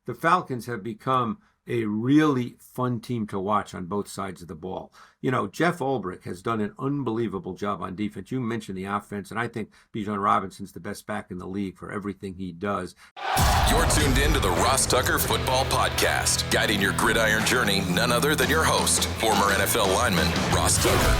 the Falcons have become a really fun team to watch on both sides of the ball. Jeff Ulbrich has done an unbelievable job on defense. You mentioned the offense, and I think Bijan Robinson's the best back in the league for everything he does. You're tuned in to the Ross Tucker Football Podcast, guiding your gridiron journey, none other than your host, former NFL lineman, Ross Tucker.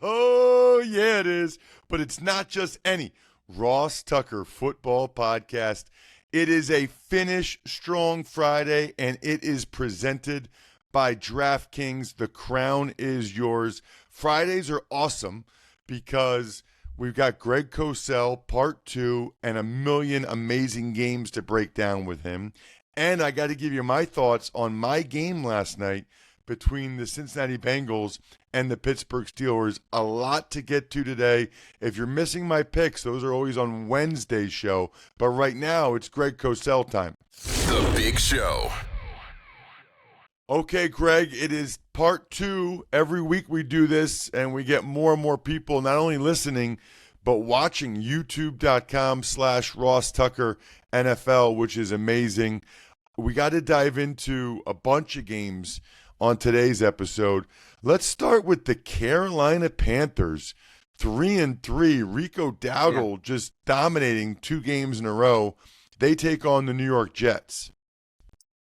Oh, yeah, it is. But it's not just any Ross Tucker Football Podcast. It is a Finish Strong Friday, and it is presented by DraftKings. The crown is yours. Fridays are awesome because we've got Greg Cosell, part 2, and a million amazing games to break down with him. And I got to give you my thoughts on my game last night between the Cincinnati Bengals and the Pittsburgh Steelers. A lot to get to today. If you're missing my picks, those are always on Wednesday's show. But right now, it's Greg Cosell time. The Big Show. Okay, Greg, it is part 2. Every week we do this, and we get more and more people not only listening, but watching youtube.com/Ross Tucker NFL, which is amazing. We got to dive into a bunch of games on today's episode. Let's start with the Carolina Panthers. 3-3. Rico Dowdle just dominating 2 games in a row. They take on the New York Jets.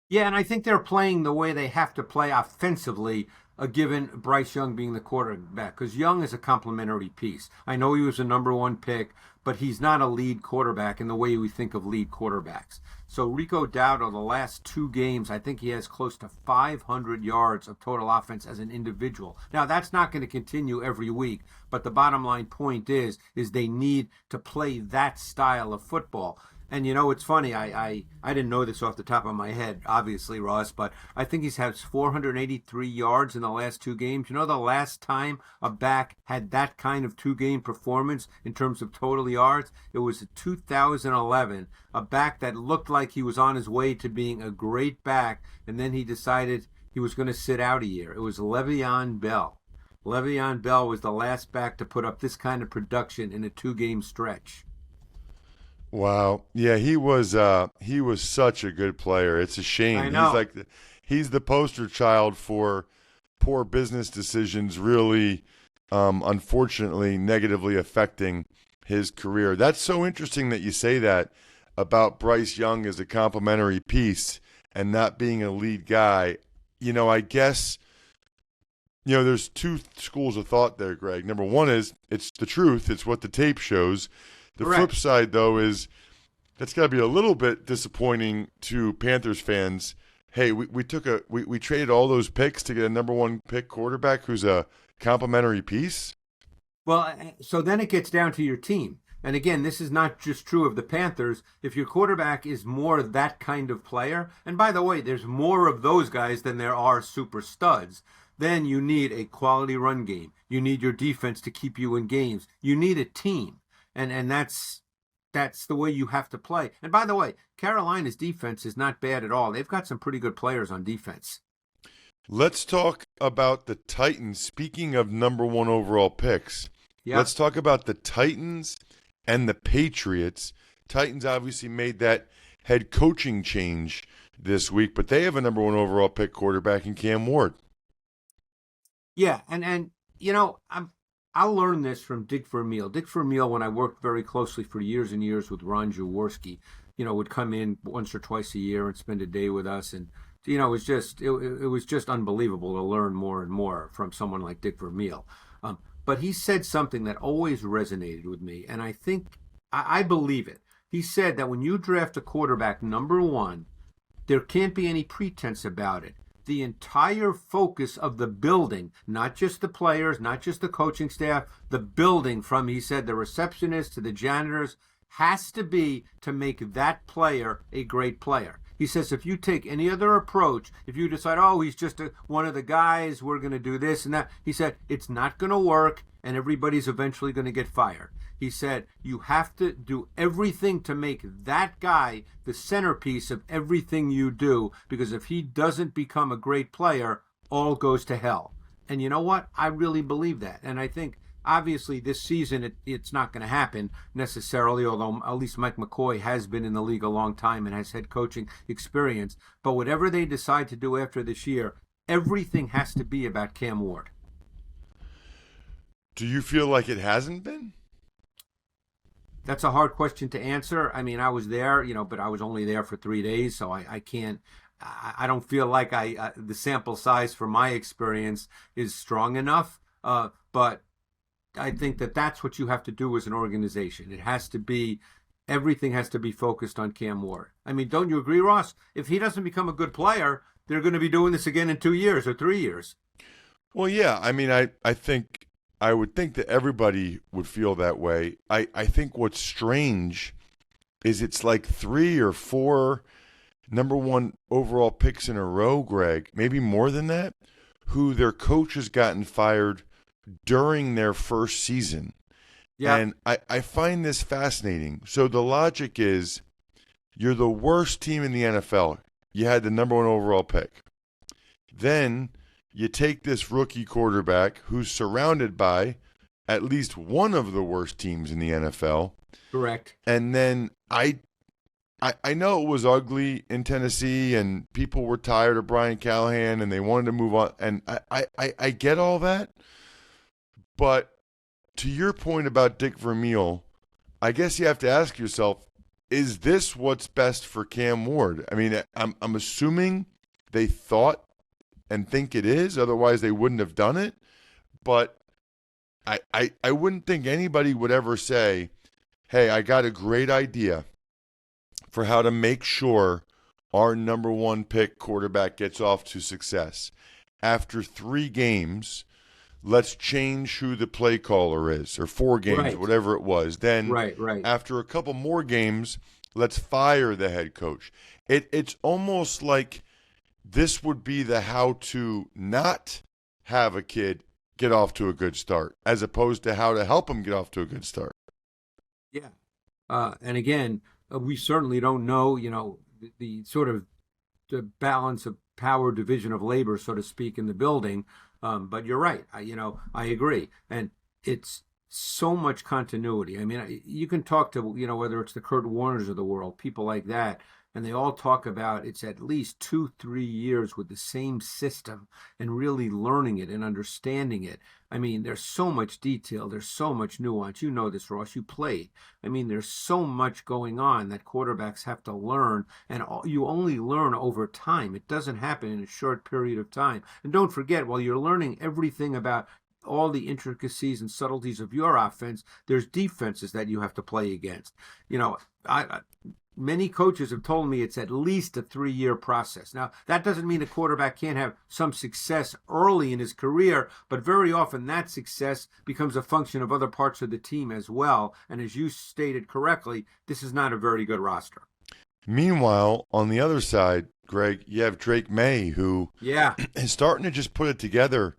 Yeah, and I think they're playing the way they have to play offensively, given Bryce Young being the quarterback, because Young is a complementary piece. I know he was a number 1 pick, but he's not a lead quarterback in the way we think of lead quarterbacks. So Rico Dowdle, the last 2 games, I think he has close to 500 yards of total offense as an individual. Now, that's not going to continue every week, but the bottom line point is they need to play that style of football. And it's funny, I didn't know this off the top of my head, obviously, Ross, but I think he's had 483 yards in the last 2 games. The last time a back had that kind of 2-game performance in terms of total yards? It was 2011, a back that looked like he was on his way to being a great back, and then he decided he was going to sit out a year. It was Le'Veon Bell. Le'Veon Bell was the last back to put up this kind of production in a 2-game stretch. Wow. Yeah, he was such a good player. It's a shame. I know. He's the poster child for poor business decisions really unfortunately negatively affecting his career. That's so interesting that you say that about Bryce Young as a complimentary piece and not being a lead guy. I guess there's 2 schools of thought there, Greg. Number 1 is it's the truth. It's what the tape shows. The Correct. flip side, though, is that's got to be a little bit disappointing to Panthers fans. Hey, we traded all those picks to get a number 1 pick quarterback who's a complimentary piece. Well, so then it gets down to your team. And again, this is not just true of the Panthers. If your quarterback is more that kind of player, and by the way, there's more of those guys than there are super studs, then you need a quality run game. You need your defense to keep you in games. You need a team. And that's the way you have to play. And by the way, Carolina's defense is not bad at all. They've got some pretty good players on defense. Let's talk about the Titans. Speaking of number 1 overall picks, Let's talk about the Titans and the Patriots. Titans obviously made that head coaching change this week, but they have a number 1 overall pick quarterback in Cam Ward. Yeah, and I learned this from Dick Vermeil. Dick Vermeil, when I worked very closely for years and years with Ron Jaworski, would come in once or twice a year and spend a day with us. And, it was just unbelievable to learn more and more from someone like Dick Vermeil. But he said something that always resonated with me, and I think I believe it. He said that when you draft a quarterback number 1, there can't be any pretense about it. The entire focus of the building, not just the players, not just the coaching staff, the building from, he said, the receptionists to the janitors, has to be to make that player a great player. He says if you take any other approach, if you decide, he's just one of the guys, we're going to do this and that, he said it's not going to work and everybody's eventually going to get fired. He said you have to do everything to make that guy the centerpiece of everything you do, because if he doesn't become a great player, all goes to hell. And you know what? I really believe that. And I think Obviously, this season it's not going to happen necessarily, although at least Mike McCoy has been in the league a long time and has head coaching experience. But whatever they decide to do after this year, everything has to be about Cam Ward. Do you feel like it hasn't been? That's a hard question to answer. I mean, I was there, but I was only there for 3 days, so I can't. I don't feel like the sample size for my experience is strong enough. But I think that's what you have to do as an organization. It has to be, everything has to be focused on Cam Ward. I mean, don't you agree, Ross? If he doesn't become a good player, they're going to be doing this again in 2 years or 3 years. Well, yeah. I mean, I would think that everybody would feel that way. I think what's strange is it's like 3 or 4 number one overall picks in a row, Greg, maybe more than that, who their coach has gotten fired during their first season. Yeah. And I find this fascinating. So the logic is you're the worst team in the NFL. You had the number one overall pick. Then you take this rookie quarterback who's surrounded by at least one of the worst teams in the NFL. Correct. And then I know it was ugly in Tennessee and people were tired of Brian Callahan and they wanted to move on. And I get all that. But to your point about Dick Vermeil, I guess you have to ask yourself, is this what's best for Cam Ward? I mean, I'm assuming they thought and think it is, otherwise they wouldn't have done it. But I wouldn't think anybody would ever say, hey, I got a great idea for how to make sure our number one pick quarterback gets off to success. After 3 games, let's change who the play caller is, or 4 games, right, whatever it was. Then right. After a couple more games, let's fire the head coach. It's almost like this would be the how to not have a kid get off to a good start, as opposed to how to help him get off to a good start. Yeah. And again, we certainly don't know, the sort of the balance of power, division of labor, so to speak, in the building. But you're right. I agree. And it's so much continuity. I mean, you can talk to, whether it's the Kurt Warners of the world, people like that, and they all talk about it's at least 2-3 years with the same system and really learning it and understanding it. I mean, there's so much detail. There's so much nuance. You know this, Ross. You played. I mean, there's so much going on that quarterbacks have to learn, and you only learn over time. It doesn't happen in a short period of time. And don't forget, while you're learning everything about all the intricacies and subtleties of your offense, there's defenses that you have to play against. Many coaches have told me it's at least a 3-year process. Now, that doesn't mean a quarterback can't have some success early in his career, but very often that success becomes a function of other parts of the team as well. And as you stated correctly, this is not a very good roster. Meanwhile, on the other side, Greg, you have Drake May, who is starting to just put it together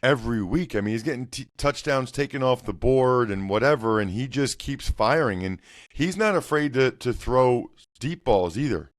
every week. I mean, he's getting touchdowns taken off the board and whatever, and he just keeps firing. And he's not afraid to throw deep balls either.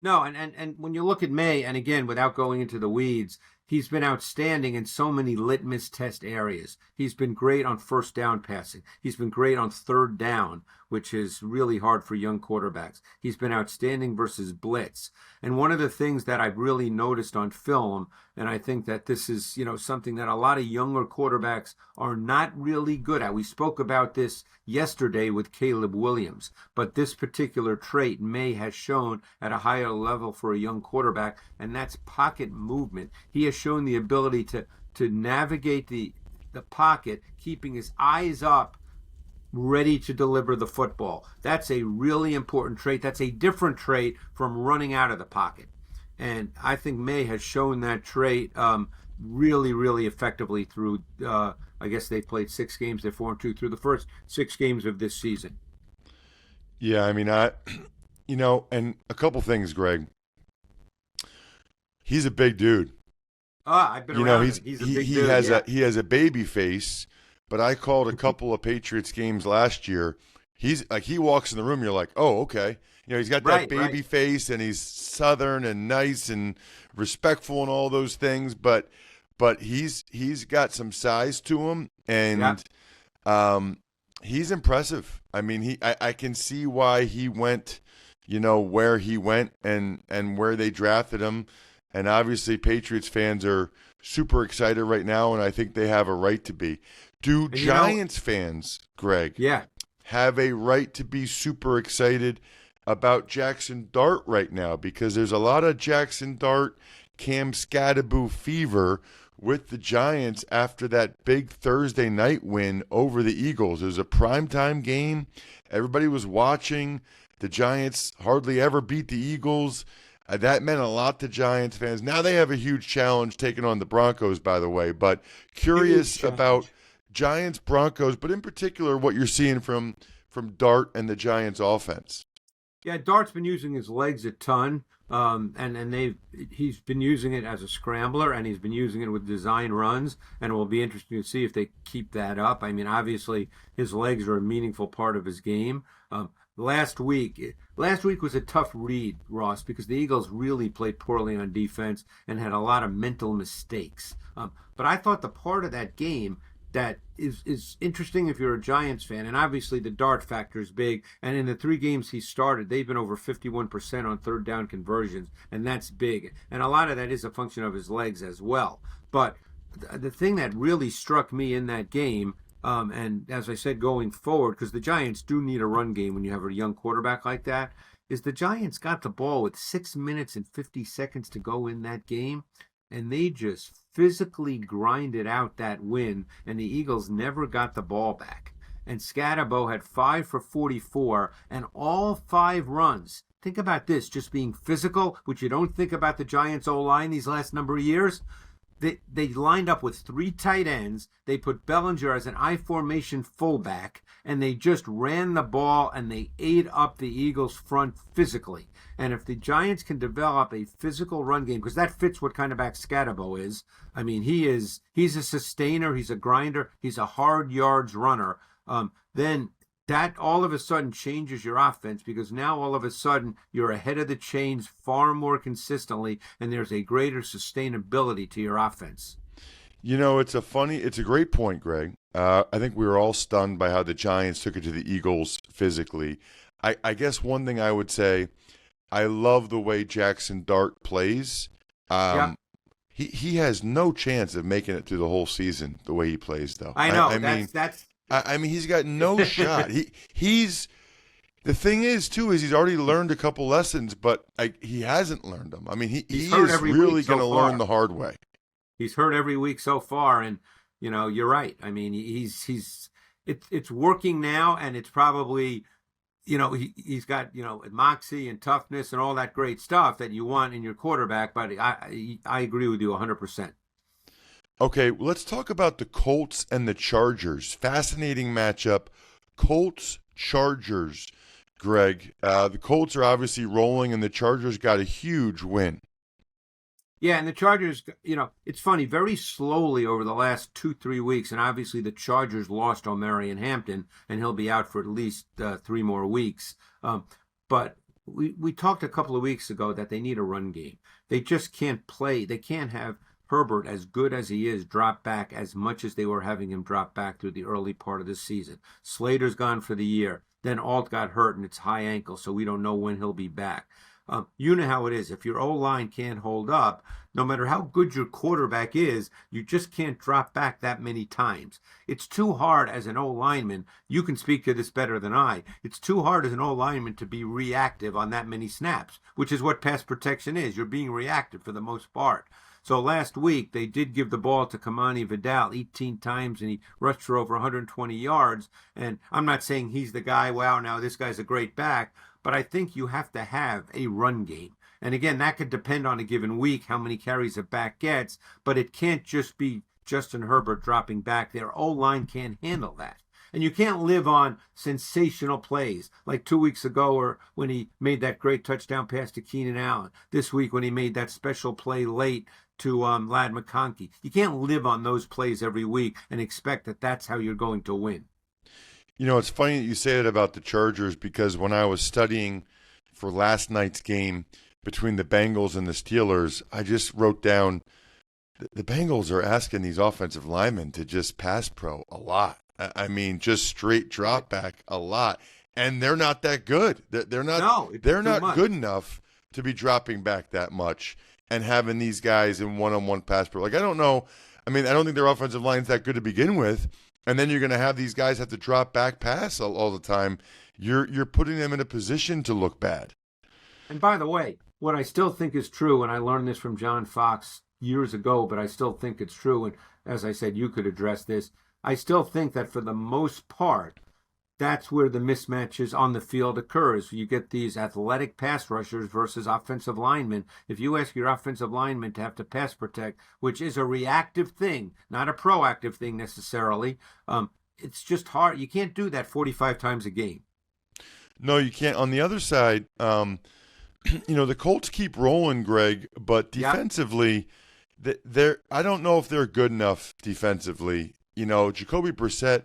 No, and when you look at May, and again, without going into the weeds, he's been outstanding in so many litmus test areas. He's been great on first down passing. He's been great on third down, which is really hard for young quarterbacks. He's been outstanding versus blitz. And one of the things that I've really noticed on film, and I think that this is, something that a lot of younger quarterbacks are not really good at. We spoke about this yesterday with Caleb Williams, but this particular trait May has shown at a higher level for a young quarterback, and that's pocket movement. He has shown the ability to navigate the pocket, keeping his eyes up, ready to deliver the football. That's a really important trait. That's a different trait from running out of the pocket. And I think May has shown that trait really, really effectively through, I guess they played 6 games. They're 4-2 through the first 6 games of this season. Yeah, I mean, and a couple things, Greg. He's a big dude. I've been around him. He's a big dude. He has a baby face. But I called a couple of Patriots games last year. He's like, he walks in the room, you're like, oh, okay. He's got that baby face, and he's Southern and nice and respectful and all those things. But but he's got some size to him, and he's impressive. I mean, I can see why he went, where he went and where they drafted him. And obviously Patriots fans are super excited right now, and I think they have a right to be. Do Giants fans, Greg, have a right to be super excited about Jackson Dart right now? Because there's a lot of Jackson Dart, Cam Scatterboo fever with the Giants after that big Thursday night win over the Eagles. It was a primetime game. Everybody was watching. The Giants hardly ever beat the Eagles. That meant a lot to Giants fans. Now they have a huge challenge taking on the Broncos, by the way. But curious about Giants, Broncos, but in particular what you're seeing from Dart and the Giants offense. Yeah, Dart's been using his legs a ton, and he's been using it as a scrambler, and he's been using it with design runs, and it will be interesting to see if they keep that up. I mean, obviously, his legs are a meaningful part of his game. Last week was a tough read, Ross, because the Eagles really played poorly on defense and had a lot of mental mistakes. But I thought the part of that game that is interesting if you're a Giants fan, and obviously the Dart factor is big, and in the 3 games he started, they've been over 51% on third down conversions, and that's big. And a lot of that is a function of his legs as well. But the thing that really struck me in that game, and as I said, going forward, because the Giants do need a run game when you have a young quarterback like that, is the Giants got the ball with 6 minutes and 50 seconds to go in that game, and they just physically grinded out that win, and the Eagles never got the ball back. And Scatterbo had 5 for 44, and all 5 runs. Think about this, just being physical, which you don't think about the Giants' O-line these last number of years. They lined up with 3 tight ends. They put Bellinger as an I-formation fullback, and they just ran the ball, and they ate up the Eagles' front physically. And if the Giants can develop a physical run game, because that fits what kind of back Scatterbo is. I mean, he's a sustainer, he's a grinder, he's a hard yards runner. Then that all of a sudden changes your offense, because now all of a sudden you're ahead of the chains far more consistently, and there's a greater sustainability to your offense. It's a great point, Greg. I think we were all stunned by how the Giants took it to the Eagles physically. I guess one thing I would say, I love the way Jackson Dart plays. He has no chance of making it through the whole season the way he plays, though. I know. I mean, he's got no shot. He's the thing is too is he's already learned a couple lessons, but he hasn't learned them. I mean, he is really going to learn the hard way. He's hurt every week so far, and you're right. I mean, it's working now, and it's probably he's got moxie and toughness and all that great stuff that you want in your quarterback. But I agree with you 100%. Okay, let's talk about the Colts and the Chargers. Fascinating matchup. Colts-Chargers, Greg. The Colts are obviously rolling, and the Chargers got a huge win. Yeah, and the Chargers, it's funny, very slowly over the last 2-3 weeks, and obviously the Chargers lost Omarion Hampton, and he'll be out for at least 3 more weeks. But we talked a couple of weeks ago that they need a run game. They just can't play. They can't have Herbert, as good as he is, drop back as much as they were having him drop back through the early part of the season. Slater's gone for the year. Then Alt got hurt, and it's high ankle, so we don't know when he'll be back. You know how it is. If your O-line can't hold up, no matter how good your quarterback is, you just can't drop back that many times. It's too hard as an O-lineman. You can speak to this better than I. It's too hard as an O-lineman to be reactive on that many snaps, which is what pass protection is. You're being reactive for the most part. So last week, they did give the ball to Kamani Vidal 18 times, and he rushed for over 120 yards. And I'm not saying he's the guy, wow, now this guy's a great back, but I think you have to have a run game. And again, that could depend on a given week, how many carries a back gets, but it can't just be Justin Herbert dropping back. Their O-line can't handle that. And you can't live on sensational plays like 2 weeks ago, or when he made that great touchdown pass to Keenan Allen. This week when he made that special play late to Ladd McConkey. You can't live on those plays every week and expect that that's how you're going to win. It's funny that you say that about the Chargers, because when I was studying for last night's game between the Bengals and the Steelers, I just wrote down the Bengals are asking these offensive linemen to just pass pro a lot. I mean, just straight drop back a lot. And they're not that good. They're not. No, they're not good enough to be dropping back that much and having these guys in one-on-one pass pro. Like, I don't know. I mean, I don't think their offensive line's that good to begin with. And then you're going to have these guys have to drop back pass all the time. You're putting them in a position to look bad. And by the way, what I still think is true, and I learned this from John Fox years ago, but I still think it's true. And as I said, you could address this. I still think that for the most part, that's where the mismatches on the field occurs. You get these athletic pass rushers versus offensive linemen. If you ask your offensive lineman to have to pass protect, which is a reactive thing, not a proactive thing necessarily, it's just hard. You can't do that 45 times a game. No, you can't. On the other side, the Colts keep rolling, Greg, but defensively, I don't know if they're good enough defensively. Jacoby Brissett,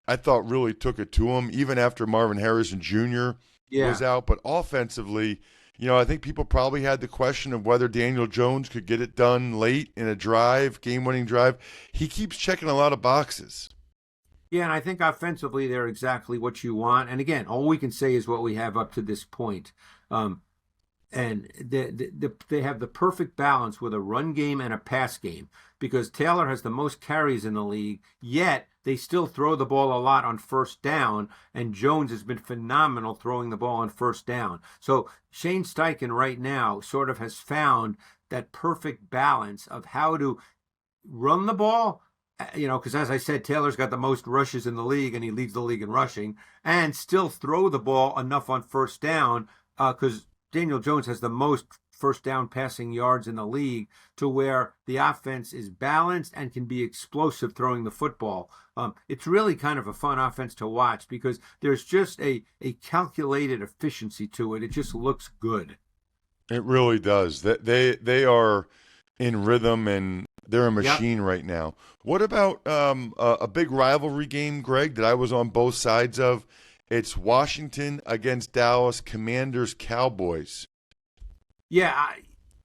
I thought really took it to him, even after Marvin Harrison Jr. was out. But offensively, I think people probably had the question of whether Daniel Jones could get it done late in a drive, game-winning drive. He keeps checking a lot of boxes. Yeah, and I think offensively they're exactly what you want. And again, all we can say is what we have up to this point. And they have the perfect balance with a run game and a pass game, because Taylor has the most carries in the league, yet they still throw the ball a lot on first down, and Jones has been phenomenal throwing the ball on first down. So Shane Steichen right now sort of has found that perfect balance of how to run the ball, because as I said, Taylor's got the most rushes in the league, and he leads the league in rushing, and still throw the ball enough on first down, because Daniel Jones has the most first down passing yards in the league, to where the offense is balanced and can be explosive throwing the football. It's really kind of a fun offense to watch, because there's just a calculated efficiency to it. It just looks good. It really does. They are in rhythm, and they're a machine right now. What about a big rivalry game, Greg, that I was on both sides of? It's Washington against Dallas, Commanders, Cowboys. Yeah,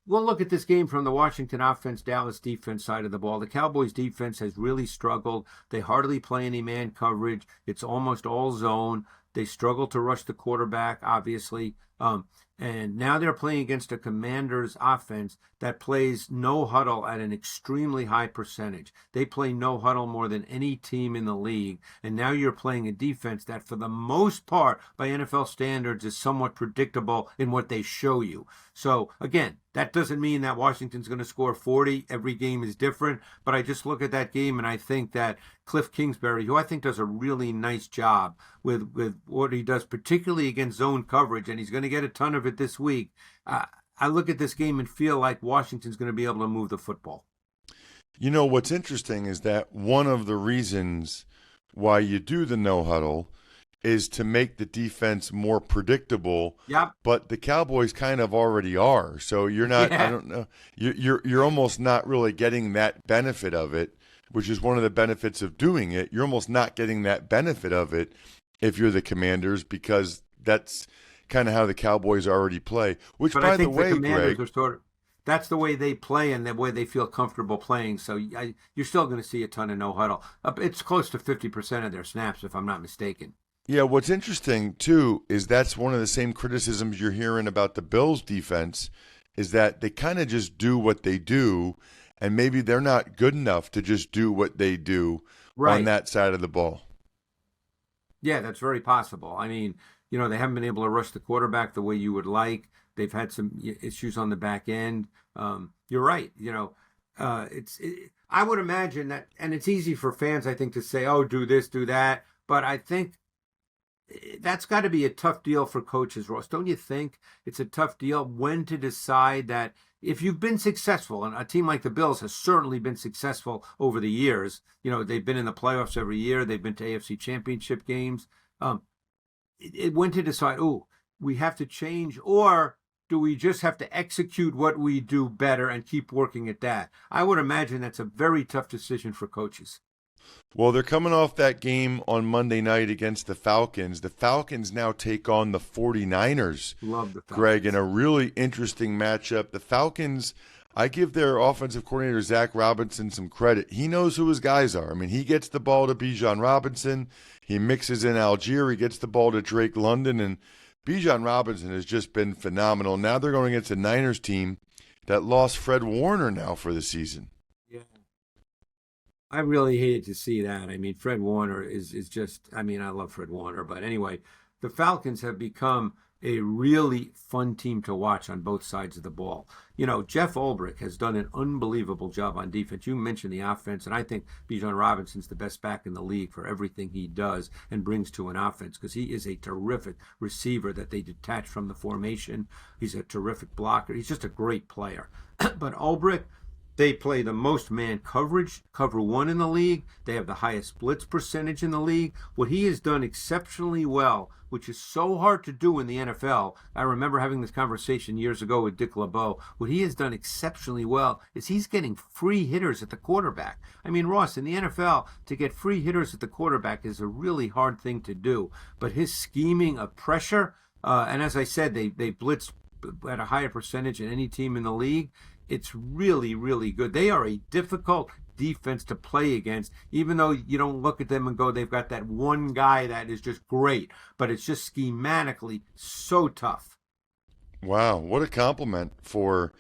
we'll look at this game from the Washington offense, Dallas defense side of the ball. The Cowboys defense has really struggled. They hardly play any man coverage. It's almost all zone. They struggle to rush the quarterback, obviously. And now they're playing against a Commanders offense that plays no huddle at an extremely high percentage. They play no huddle more than any team in the league. And now you're playing a defense that, for the most part, by NFL standards, is somewhat predictable in what they show you. So, again, that doesn't mean that Washington's going to score 40. Every game is different. But I just look at that game and I think that Cliff Kingsbury, who I think does a really nice job with what he does, particularly against zone coverage, and he's going to get a ton of it this week. I look at this game and feel like Washington's going to be able to move the football. What's interesting is that one of the reasons why you do the no huddle is to make the defense more predictable. Yep. But the Cowboys kind of already are. So you're not, I don't know, you're almost not really getting that benefit of it, which is one of the benefits of doing it. You're almost not getting that benefit of it if you're the Commanders, because that's kind of how the Cowboys already play. Which, but by I think the way, Commanders Greg, are sort of, that's the way they play and the way they feel comfortable playing. So you're still going to see a ton of no huddle. It's close to 50% of their snaps, if I'm not mistaken. Yeah, what's interesting, too, is that's one of the same criticisms you're hearing about the Bills' defense, is that they kind of just do what they do, and maybe they're not good enough to just do what they do on that side of the ball. Yeah, that's very possible. I mean, they haven't been able to rush the quarterback the way you would like. They've had some issues on the back end. You're right. I would imagine that, and it's easy for fans, I think, to say, oh, do this, do that. But I think that's got to be a tough deal for coaches, Ross. Don't you think it's a tough deal when to decide that if you've been successful, and a team like the Bills has certainly been successful over the years, they've been in the playoffs every year, they've been to AFC championship games, when to decide, we have to change, or do we just have to execute what we do better and keep working at that? I would imagine that's a very tough decision for coaches. Well, they're coming off that game on Monday night against the Falcons. The Falcons now take on the 49ers. Love the Falcons. Greg, in a really interesting matchup. The Falcons, I give their offensive coordinator, Zach Robinson, some credit. He knows who his guys are. I mean, he gets the ball to Bijan Robinson. He mixes in Algier. He gets the ball to Drake London. And Bijan Robinson has just been phenomenal. Now they're going against a Niners team that lost Fred Warner now for the season. Yeah. I really hated to see that. I mean, Fred Warner is just, I mean, I love Fred Warner. But anyway, the Falcons have become a really fun team to watch on both sides of the ball. You know, Jeff Ulbrich has done an unbelievable job on defense. You mentioned the offense, and I think Bijan Robinson's the best back in the league for everything he does and brings to an offense, because he is a terrific receiver that they detach from the formation. He's a terrific blocker. He's just a great player. But Ulbrich, they play the most man coverage, cover one in the league. They have the highest blitz percentage in the league. What he has done exceptionally well, which is so hard to do in the NFL. I remember having this conversation years ago with Dick LeBeau. What he has done exceptionally well is he's getting free hitters at the quarterback. I mean, Ross, in the NFL, to get free hitters at the quarterback is a really hard thing to do. But his scheming of pressure, and as I said, they blitz at a higher percentage than any team in the league. It's really, really good. They are a difficult defense to play against, even though you don't look at them and go, they've got that one guy that is just great, but it's just schematically so tough. Wow, what a compliment for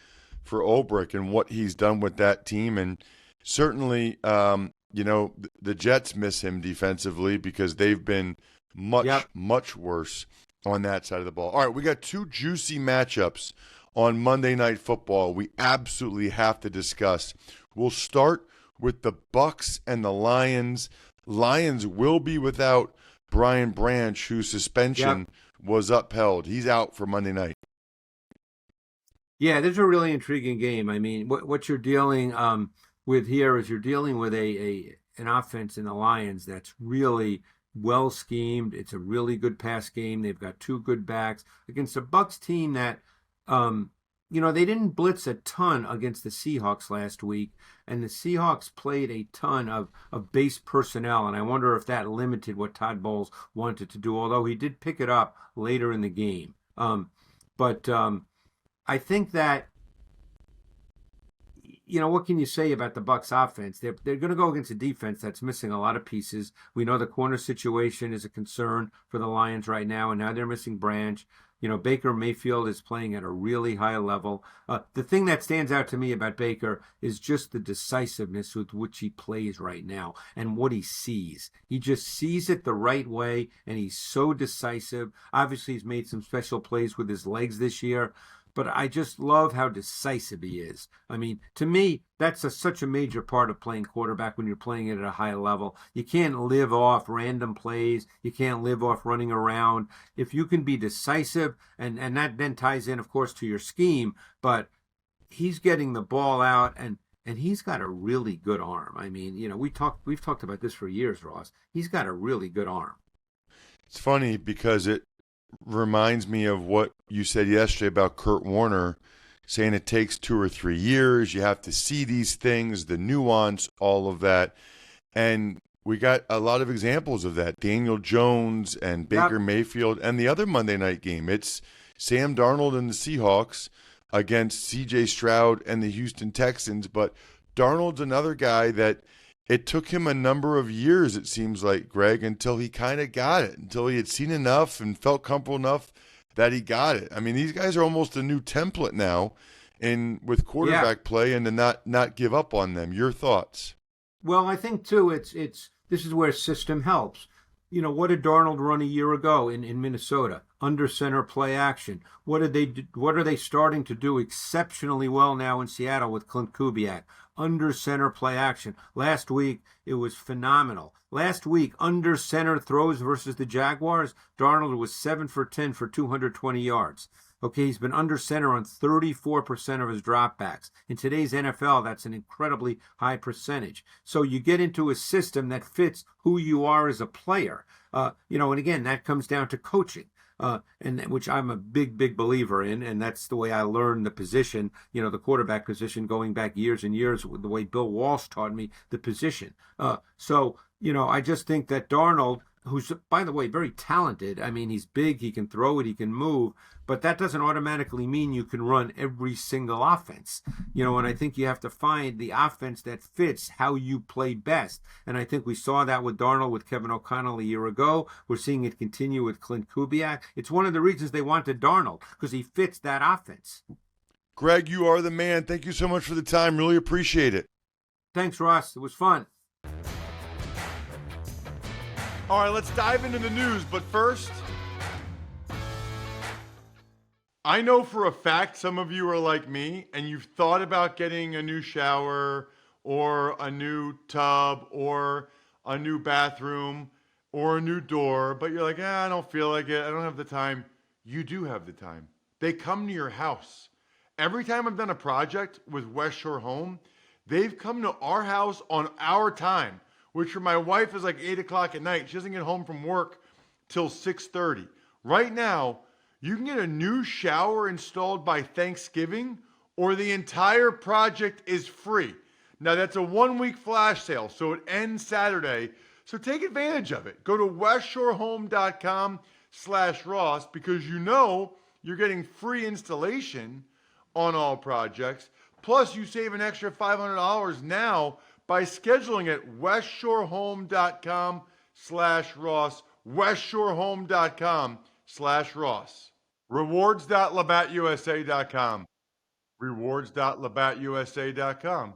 Ulbrich and what he's done with that team. And certainly, you know, the Jets miss him defensively because they've been much worse on that side of the ball. All right, we got two juicy matchups on Monday Night Football we absolutely have to discuss. We'll start with the Bucs and the Lions. Lions will be without Brian Branch, whose suspension was upheld. He's out for Monday night. Yeah, this is a really intriguing game. I mean, what you're dealing with here is you're dealing with an offense in the Lions that's really well schemed. It's a really good pass game. They've got two good backs against a Bucs team that you know, they didn't blitz a ton against the Seahawks last week, and the Seahawks played a ton of base personnel, and I wonder if that limited what Todd Bowles wanted to do, although he did pick it up later in the game. But I think that, you know, what can you say about the Bucs offense? They're going to go against a defense that's missing a lot of pieces. We know the corner situation is a concern for the Lions right now, and now they're missing Branch. You know, Baker Mayfield is playing at a really high level. The thing that stands out to me about Baker is just the decisiveness with which he plays right now and what he sees. He just sees it the right way, and he's so decisive. Obviously, he's made some special plays with his legs this year, but I just love how decisive he is. I mean, to me, that's such a major part of playing quarterback when you're playing it at a high level. You can't live off random plays. You can't live off running around. If you can be decisive, and that then ties in, of course, to your scheme, but he's getting the ball out, and he's got a really good arm. I mean, you know, we've talked about this for years, Ross. He's got a really good arm. It's funny because it reminds me of what you said yesterday about Kurt Warner, saying it takes 2 or 3 years. You have to see these things, the nuance, all of that. And we got a lot of examples of that. Daniel Jones and Baker Mayfield, and the other Monday night game. It's Sam Darnold and the Seahawks against C.J. Stroud and the Houston Texans. But Darnold's another guy that it took him a number of years, it seems like, Greg, until he kind of got it, until he had seen enough and felt comfortable enough that he got it. I mean, these guys are almost a new template now with quarterback play, and to not give up on them. Your thoughts? Well, I think, too, it's this is where system helps. You know, what did Darnold run a year ago in Minnesota? Under center play action. What are they starting to do exceptionally well now in Seattle with Clint Kubiak? Under center play action. Last week, it was phenomenal. Last week, under center throws versus the Jaguars, Darnold was 7 for 10 for 220 yards. Okay, he's been under center on 34% of his dropbacks. In today's NFL, that's an incredibly high percentage. So you get into a system that fits who you are as a player. You know, and again, that comes down to coaching. And which I'm a big believer in, and that's the way I learned the position, you know, the quarterback position, going back years and years, with the way Bill Walsh taught me the position. So, you know, I just think that Darnold, who's, by the way, very talented. I mean, he's big, he can throw it, he can move, but that doesn't automatically mean you can run every single offense. And I think you have to find the offense that fits how you play best. And I think we saw that with Darnold, with Kevin O'Connell a year ago. We're seeing it continue with Clint Kubiak. It's one of the reasons they wanted Darnold, because he fits that offense. Greg, you are the man. Thank you so much for the time. Really appreciate it. Thanks, Ross. It was fun. All right, let's dive into the news. But first, I know for a fact some of you are like me and you've thought about getting a new shower or a new tub or a new bathroom or a new door, but you're like, I don't feel like it. I don't have the time. You do have the time. They come to your house. Every time I've done a project with West Shore Home, they've come to our house on our time, which for my wife is like 8 o'clock at night. She doesn't get home from work till 6:30. Right now, you can get a new shower installed by Thanksgiving, or the entire project is free. Now, that's a 1-week flash sale, so it ends Saturday. So take advantage of it. Go to westshorehome.com/Ross, because you're getting free installation on all projects. Plus, you save an extra $500 now by scheduling at westshorehome.com/Ross, westshorehome.com/Ross. Rewards.labattusa.com. Rewards.labattusa.com.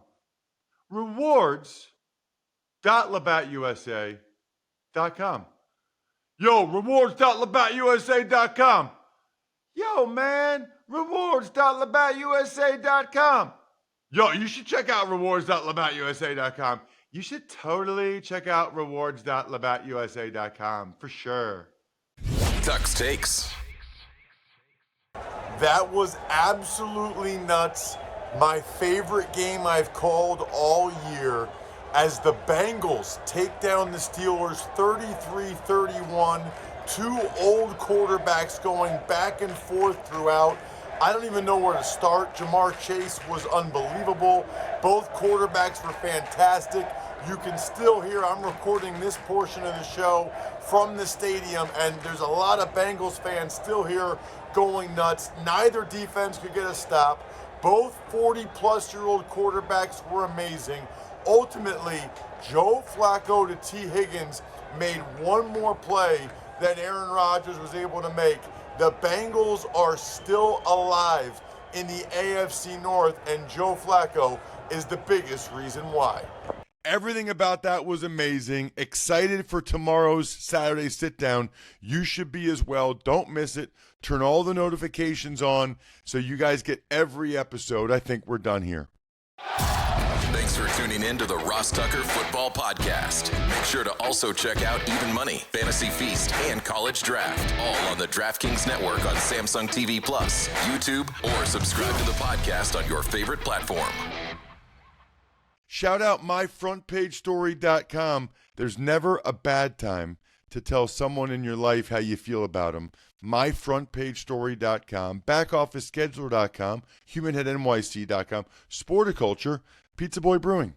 Rewards.labattusa.com. Yo, rewards.labattusa.com. Yo, man, rewards.labattusa.com. Yo, you should check out rewards.labattusa.com. You should totally check out rewards.labattusa.com for sure. Tuck's Takes. That was absolutely nuts. My favorite game I've called all year, as the Bengals take down the Steelers 33-31. Two old quarterbacks going back and forth throughout. I don't even know where to start. Jamar Chase was unbelievable. Both quarterbacks were fantastic. You can still hear, I'm recording this portion of the show from the stadium, and there's a lot of Bengals fans still here going nuts. Neither defense could get a stop. Both 40-plus-year-old quarterbacks were amazing. Ultimately, Joe Flacco to T. Higgins made one more play than Aaron Rodgers was able to make. The Bengals are still alive in the AFC North, and Joe Flacco is the biggest reason why. Everything about that was amazing. Excited for tomorrow's Saturday sit-down. You should be as well. Don't miss it. Turn all the notifications on so you guys get every episode. I think we're done here. Thanks for tuning in to the Ross Tucker Football Podcast. Make sure to also check out Even Money, Fantasy Feast, and College Draft, all on the DraftKings Network on Samsung TV Plus, YouTube, or subscribe to the podcast on your favorite platform. Shout out myfrontpagestory.com. There's never a bad time to tell someone in your life how you feel about them. Myfrontpagestory.com, backoffescheduler.com, humanheadnyc.com, Sporticulture, Pizza Boy Brewing.